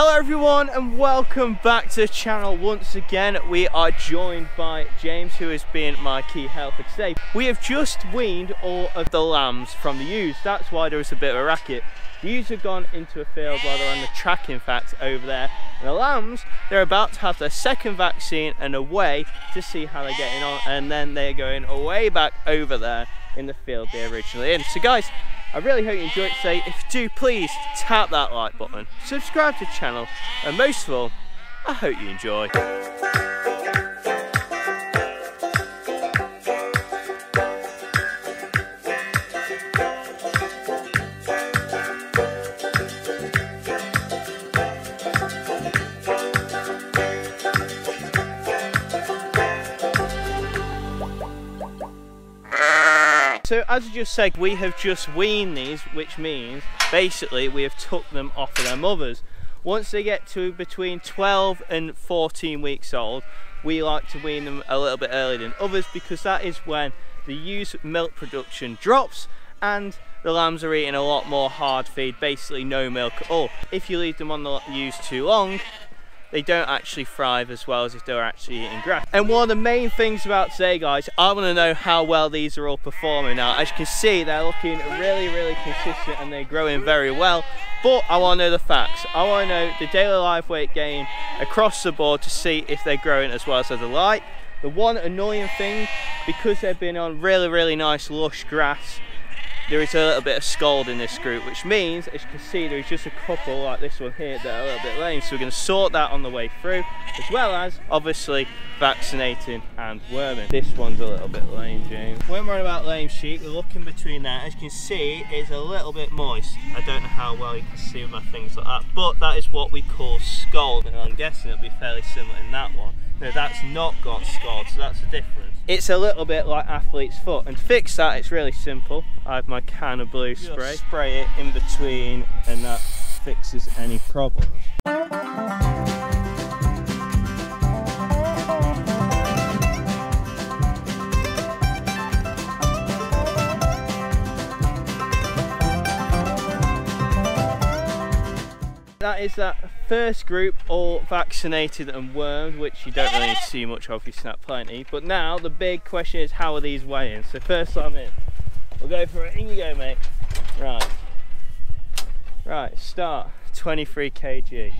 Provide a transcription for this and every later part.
Hello everyone and welcome back to the channel once again. We are joined by James, who has been my key helper today. We have just weaned all of the lambs from the ewes. That's why there was a bit of a racket. The ewes have gone into a field while they're on the track, in fact, over there. And the lambs, they're about to have their second vaccine and away to see how they're getting on. And then they're going away back over there in the field they're originally in. So guys, I really hope you enjoyed today. If you do, please tap that like button, subscribe to the channel, and most of all, I hope you enjoy. So as I just said, we have just weaned these, which means basically we have took them off of their mothers. Once they get to between 12 and 14 weeks old, we like to wean them a little bit earlier than others, because that is when the ewe's milk production drops and the lambs are eating a lot more hard feed, basically no milk at all. If you leave them on the ewes too long, they don't actually thrive as well as if they're actually eating grass. And one of the main things about today, guys, I want to know how well these are all performing. Now, as you can see, they're looking really consistent and they're growing very well. But I want to know the facts. I want to know the daily live weight gain across the board to see if they're growing as well as they like. The one annoying thing, because they've been on really nice lush grass, there is a little bit of scald in this group, which means, as you can see, there's just a couple like this one here that are a little bit lame. So we're going to sort that on the way through, as well as obviously vaccinating and worming. This one's a little bit lame, James. When we're on about lame sheep, we're looking between that. As you can see, it's a little bit moist. I don't know how well you can see with my things like that, but that is what we call scald, and I'm guessing it'll be fairly similar in that one. No, that's not got scald, so that's the difference. It's a little bit like athlete's foot, and to fix that, it's really simple. I have my can of blue spray. Just spray it in between, and that fixes any problem. That is that first group all vaccinated and wormed, which you don't really see much of, you snap plenty. But now the big question is, how are these weighing? So first I'm in. We'll go for it. In you go, mate. Right, start 23 kg.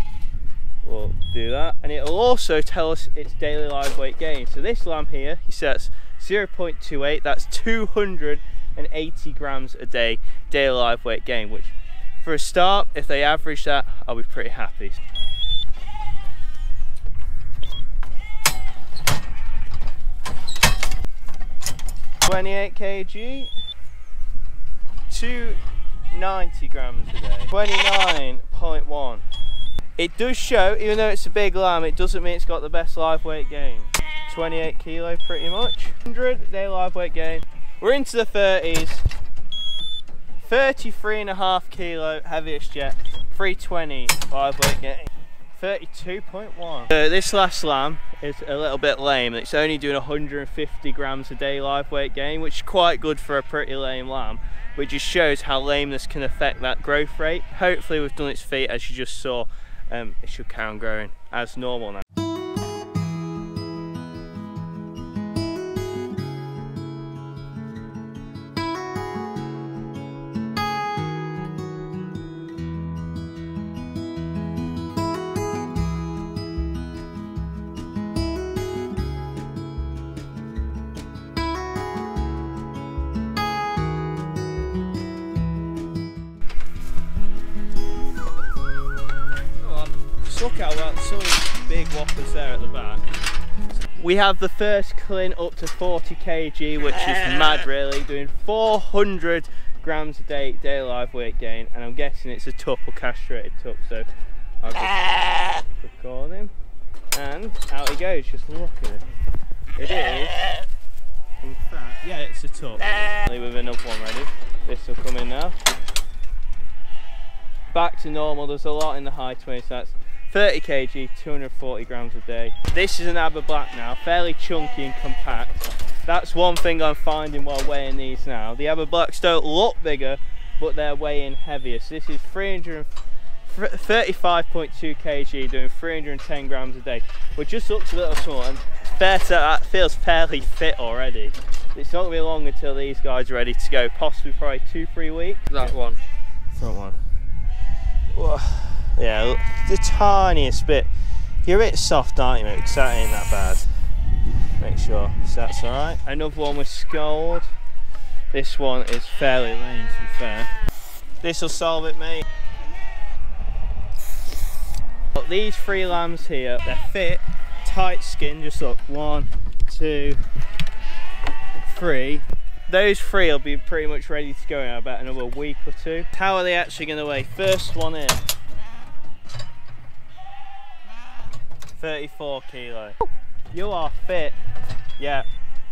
We'll do that, and it'll also tell us its daily live weight gain. So this lamb here, he sets 0.28. That's 280 grams a day daily live weight gain, which for a start, if they average that, I'll be pretty happy. (28 kg), 290 grams a day, 29.1. It does show, even though it's a big lamb, it doesn't mean it's got the best live weight gain. 28 kilo pretty much. 100 day live weight gain. We're into the 30s. 33.5 kilo, heaviest yet, 320 live weight gain, 32.1. This last lamb is a little bit lame. It's only doing 150 grams a day live weight gain, which is quite good for a pretty lame lamb, which just shows how lameness can affect that growth rate. Hopefully we've done its feet, as you just saw. It should carry on growing as normal now. Look at that, some big whoppers there at the back. We have the first clin up to 40 kg, which is mad really, doing 400 grams a day daily live weight gain, and I'm guessing it's a tup or castrated tup, so I'll just record him, and out he goes. Just look at it. It is, in fact, yeah, it's a tup. With another one ready. This will come in now. Back to normal. There's a lot in the high 20s, so that's 30 kg, 240 grams a day. This is an Aberblack now, fairly chunky and compact. That's one thing I'm finding while weighing these now. The Aberblacks don't look bigger, but they're weighing heavier. So this is 340 35.2 kg, doing 310 grams a day. We're just up to little small, and fair to that, feels fairly fit already. It's not going to be long until these guys are ready to go, possibly probably 2-3 weeks. That one. Front one. Whoa. Yeah, the tiniest bit. You're a bit soft, aren't you, mate? Because that ain't that bad. Make sure that's alright. Another one with scald. This one is fairly lame, to be fair. This will solve it, mate. But these 3 lambs here, they're fit, tight skin. Just look, 1, 2, 3. Those 3 will be pretty much ready to go in about another week or 2. How are they actually going to weigh? First one in, 34 kilo. You are fit. Yeah.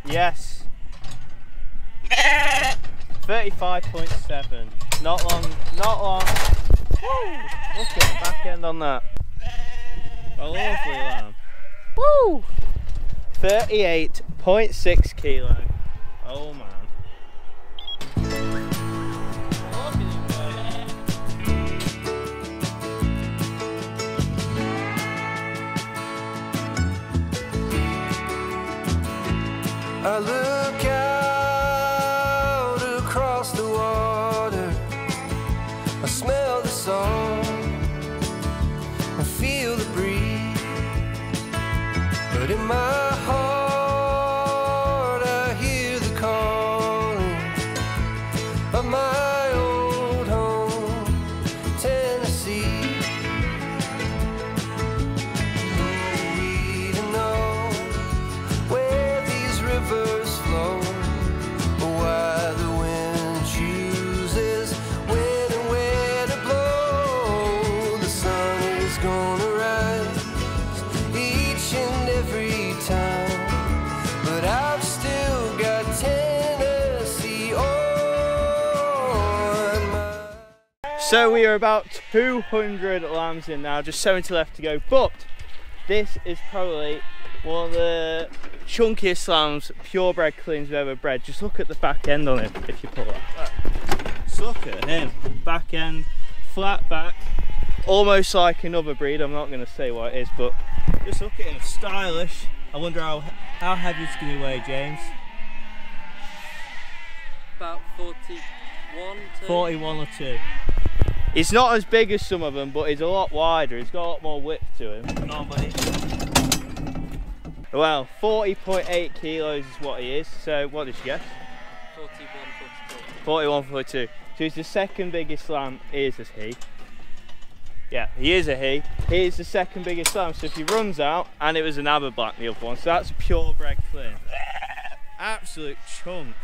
Yes. 35.7. Not long. Not long. Woo! Look at the back end on that. A lovely lamb. Woo! 38.6 kilo. Oh man. I look out across the water, I smell the salt, I feel the breeze, but in my heart I hear the calling of my old home, Tennessee. We don't know where these rivers flow, or why the wind chooses when and where to blow. The sun is gonna rise each and every time, but I've still got Tennessee on my... So we are about 200 lambs in now, just 70 left to go, but this is probably one of the chunkiest lambs, purebred cleans we've ever bred. Just look at the back end on him, if you pull that. Just look at him, back end, flat back, almost like another breed. I'm not going to say what it is, but just look at him, stylish. I wonder how heavy it's going to weigh, James. About 41, 2. 41 or 2. He's not as big as some of them, but he's a lot wider. He's got a lot more width to him. Come on, buddy. Well, 40.8 kilos is what he is. So what did you guess? 41, 42. 41, 42. So he's the second biggest lamb. Is he? Yeah, he is a he. He is the second biggest lamb. So if he runs out, and it was an Aberblack, the other one. So that's a purebred clean. Absolute chunk.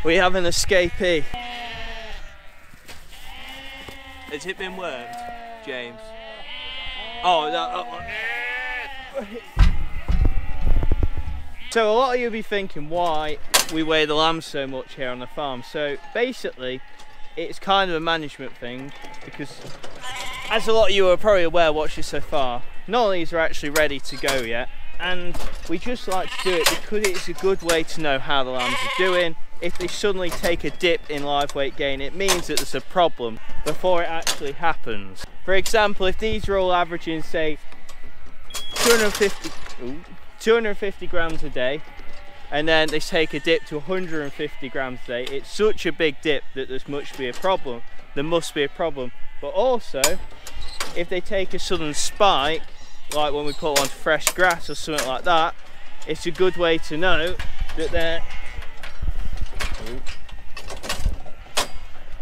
We have an escapee. Has it been wormed, James? Oh, So a lot of you will be thinking why we weigh the lambs so much here on the farm. So basically, it's kind of a management thing, because as a lot of you are probably aware watching so far, none of these are actually ready to go yet, and we just like to do it because it's a good way to know how the lambs are doing. If they suddenly take a dip in live weight gain, it means that there's a problem before it actually happens. For example, if these are all averaging, say, 250 grams a day, and then they take a dip to 150 grams a day, it's such a big dip that there must be a problem. But also, if they take a sudden spike, like when we put onto fresh grass or something like that, it's a good way to know that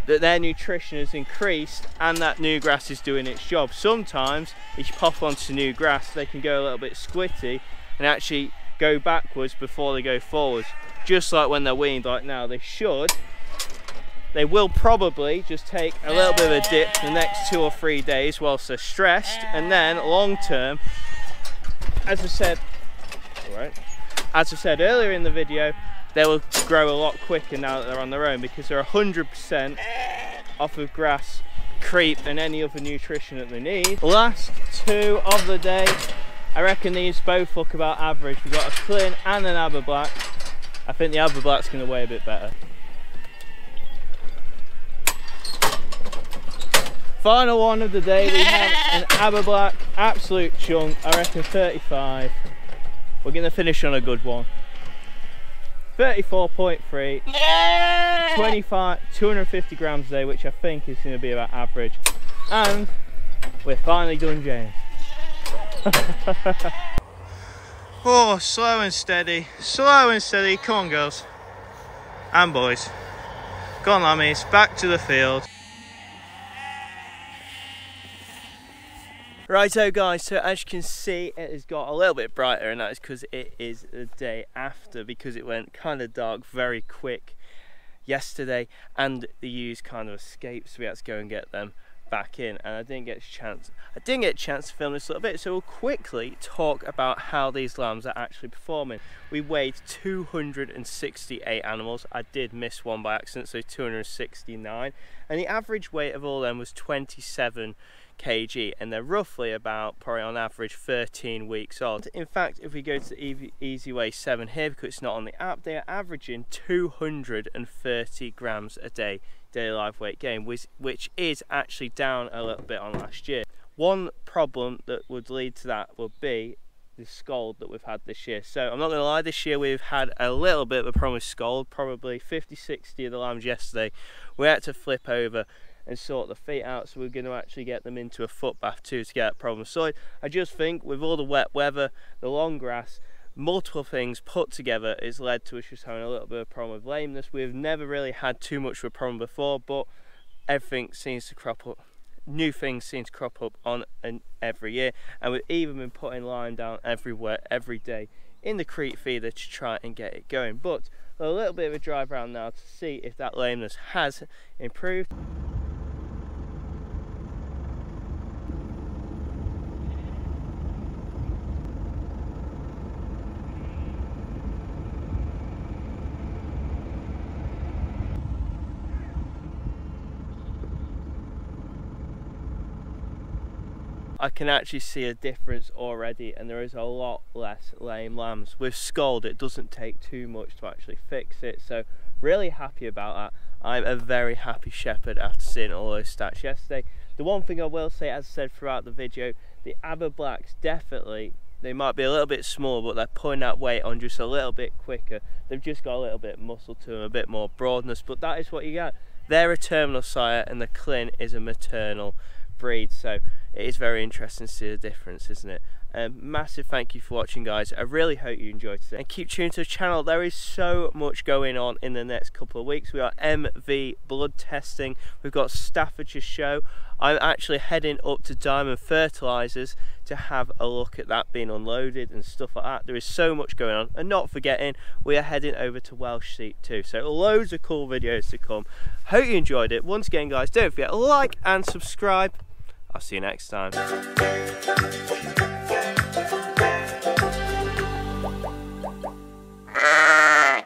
their nutrition has increased and that new grass is doing its job. Sometimes if you pop onto new grass, they can go a little bit squitty and actually go backwards before they go forwards, just like when they're weaned. Like now, they will probably just take a little bit of a dip the next 2 or 3 days whilst they're stressed, and then long term, as I said earlier in the video, they will grow a lot quicker now that they're on their own, because they're 100% off of grass, creep and any other nutrition that they need. Last 2 of the day, I reckon these both look about average. We've got a Lleyn and an Aberblack. I think the Aberblack's going to weigh a bit better. Final one of the day, we have an Aberblack, absolute chunk, I reckon 35. We're going to finish on a good one. 34.3, 250 grams a day, which I think is going to be about average. And we're finally done, James. Oh, slow and steady, come on girls and boys. Go on lammies, back to the field. Righto guys, so as you can see it has got a little bit brighter, and that is because it is the day after, because it went kind of dark very quick yesterday and the ewes kind of escaped, so we had to go and get them back in, and I didn't get a chance to film this little bit, so we'll quickly talk about how these lambs are actually performing. We weighed 268 animals. I did miss one by accident, so 269, and the average weight of all them was 27 kg, and they're roughly about, probably on average, 13 weeks old. In fact, if we go to the Easy Weigh 7 here, because it's not on the app, they are averaging 230 grams a day daily live weight gain, which is actually down a little bit on last year. One problem that would lead to that would be the scold that we've had this year. So I'm not going to lie, this year we've had a little bit of a problem with scold, probably 50-60 of the lambs yesterday. We had to flip over and sort the feet out, so we're going to actually get them into a foot bath too to get that problem sorted. I just think with all the wet weather, the long grass, multiple things put together, has led to us just having a little bit of a problem with lameness. We've never really had too much of a problem before, but everything seems to crop up. New things seem to crop up on every year, and we've even been putting lime down everywhere every day in the creek feeder to try and get it going. But a little bit of a drive around now to see if that lameness has improved. I can actually see a difference already, and there is a lot less lame lambs. With scold, it doesn't take too much to actually fix it, so really happy about that. I'm a very happy shepherd after seeing all those stats yesterday. The one thing I will say, as I said throughout the video, the Aberblacks definitely, they might be a little bit small, but they're putting that weight on just a little bit quicker. They've just got a little bit of muscle to them, a bit more broadness, but that is what you get. They're a terminal sire and the Lleyn is a maternal breed, so it is very interesting to see the difference, isn't it? Massive thank you for watching, guys. I really hope you enjoyed today, and keep tuned to the channel. There is so much going on in the next couple of weeks. We are MV blood testing, we've got Staffordshire show. I'm actually heading up to Diamond Fertilizers to have a look at that being unloaded and stuff like that. There is so much going on, and not forgetting we are heading over to Welsh sheep too, so loads of cool videos to come. Hope you enjoyed it. Once again guys, don't forget to like and subscribe. I'll see you next time.